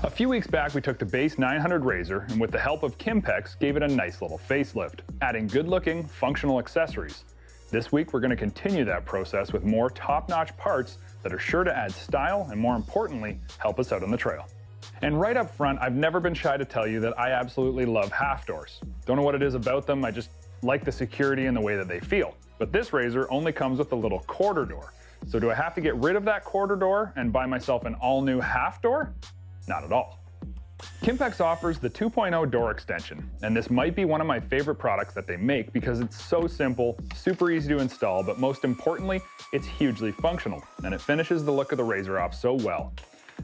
A few weeks back, we took the base 900 razor and with the help of Kimpex, gave it a nice little facelift, adding good-looking, functional accessories. This week, we're going to continue that process with more top-notch parts that are sure to add style and, more importantly, help us out on the trail. And right up front, I've never been shy to tell you that I absolutely love half doors. Don't know what it is about them, I just like the security and the way that they feel. But this razor only comes with a little quarter door. So do I have to get rid of that quarter door and buy myself an all-new half door? Not at all. Kimpex offers the 2.0 door extension, and this might be one of my favorite products that they make because it's so simple, super easy to install, but most importantly, it's hugely functional, and it finishes the look of the razor off so well.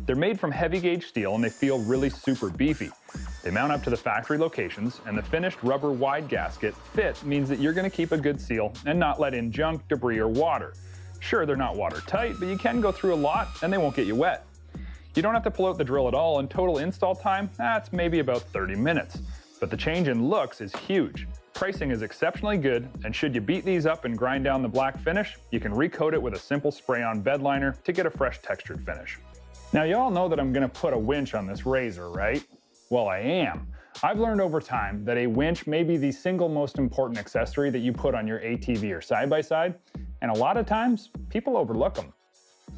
They're made from heavy gauge steel and they feel really super beefy. They mount up to the factory locations, and the finished rubber wide gasket fit means that you're going to keep a good seal and not let in junk, debris, or water. Sure, they're not watertight, but you can go through a lot and they won't get you wet. You don't have to pull out the drill at all, and total install time, that's maybe about 30 minutes. But the change in looks is huge. Pricing is exceptionally good, and should you beat these up and grind down the black finish, you can recoat it with a simple spray-on bed liner to get a fresh textured finish. Now you all know that I'm going to put a winch on this razor, right? Well, I am. I've learned over time that a winch may be the single most important accessory that you put on your ATV or side-by-side, and a lot of times, people overlook them.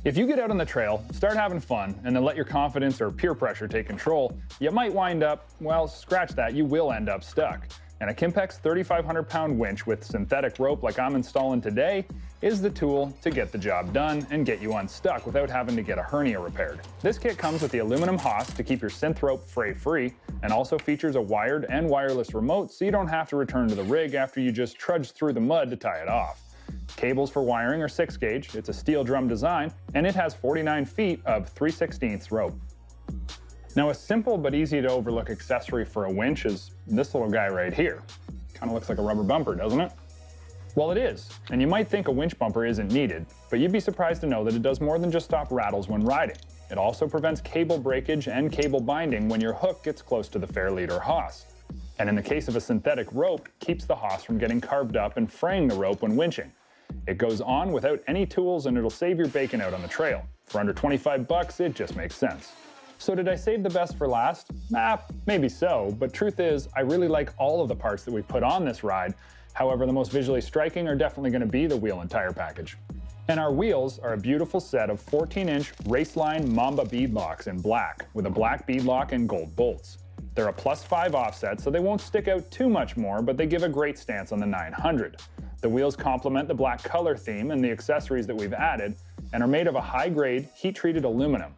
If you get out on the trail, start having fun, and then let your confidence or peer pressure take control, you might wind up, well, scratch that, you will end up stuck. And a Kimpex 3,500-pound winch with synthetic rope like I'm installing today is the tool to get the job done and get you unstuck without having to get a hernia repaired. This kit comes with the aluminum hose to keep your synth rope fray-free, and also features a wired and wireless remote so you don't have to return to the rig after you just trudge through the mud to tie it off. Cables for wiring are 6 gauge, it's a steel drum design, and it has 49 feet of 3/16 rope. Now, a simple but easy to overlook accessory for a winch is this little guy right here. Kind of looks like a rubber bumper, doesn't it? Well, it is, and you might think a winch bumper isn't needed, but you'd be surprised to know that it does more than just stop rattles when riding. It also prevents cable breakage and cable binding when your hook gets close to the fair lead or hawse. And in the case of a synthetic rope, keeps the hawse from getting carved up and fraying the rope when winching. It goes on without any tools, and it'll save your bacon out on the trail. For under 25 bucks, it just makes sense. So did I save the best for last? Maybe so, but truth is, I really like all of the parts that we put on this ride. However, the most visually striking are definitely going to be the wheel and tire package. And our wheels are a beautiful set of 14-inch Raceline Mamba beadlocks in black, with a black beadlock and gold bolts. They're a +5 offset, so they won't stick out too much more, but they give a great stance on the 900. The wheels complement the black color theme and the accessories that we've added, and are made of a high-grade, heat-treated aluminum.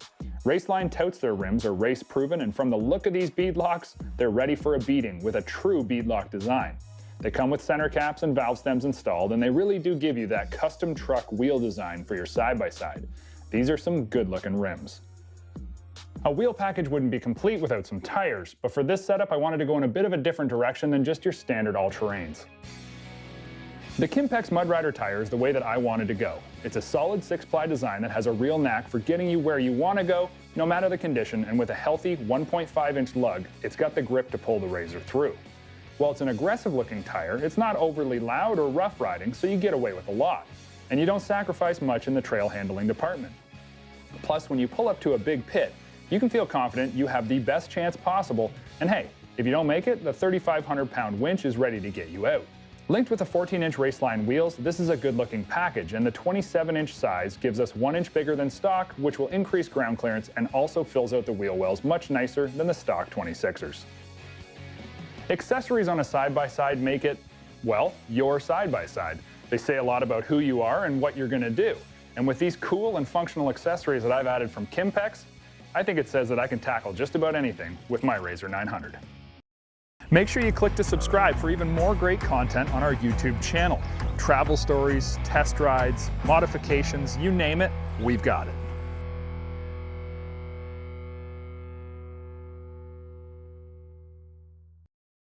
Raceline touts their rims are race-proven, and from the look of these beadlocks, they're ready for a beating with a true beadlock design. They come with center caps and valve stems installed, and they really do give you that custom truck wheel design for your side-by-side. These are some good-looking rims. A wheel package wouldn't be complete without some tires, but for this setup I wanted to go in a bit of a different direction than just your standard all-terrains. The Kimpex Mud Rider tire is the way that I wanted to go. It's a solid 6-ply design that has a real knack for getting you where you want to go, no matter the condition, and with a healthy 1.5-inch lug, it's got the grip to pull the razor through. While it's an aggressive-looking tire, it's not overly loud or rough riding, so you get away with a lot. And you don't sacrifice much in the trail handling department. Plus, when you pull up to a big pit, you can feel confident you have the best chance possible, and hey, if you don't make it, the 3,500-pound winch is ready to get you out. Linked with the 14-inch Raceline wheels, this is a good-looking package, and the 27-inch size gives us 1 inch bigger than stock, which will increase ground clearance and also fills out the wheel wells much nicer than the stock 26ers. Accessories on a side-by-side make it, well, your side-by-side. They say a lot about who you are and what you're going to do. And with these cool and functional accessories that I've added from Kimpex, I think it says that I can tackle just about anything with my RZR 900. Make sure you click to subscribe for even more great content on our YouTube channel. Travel stories, test rides, modifications, you name it, we've got it.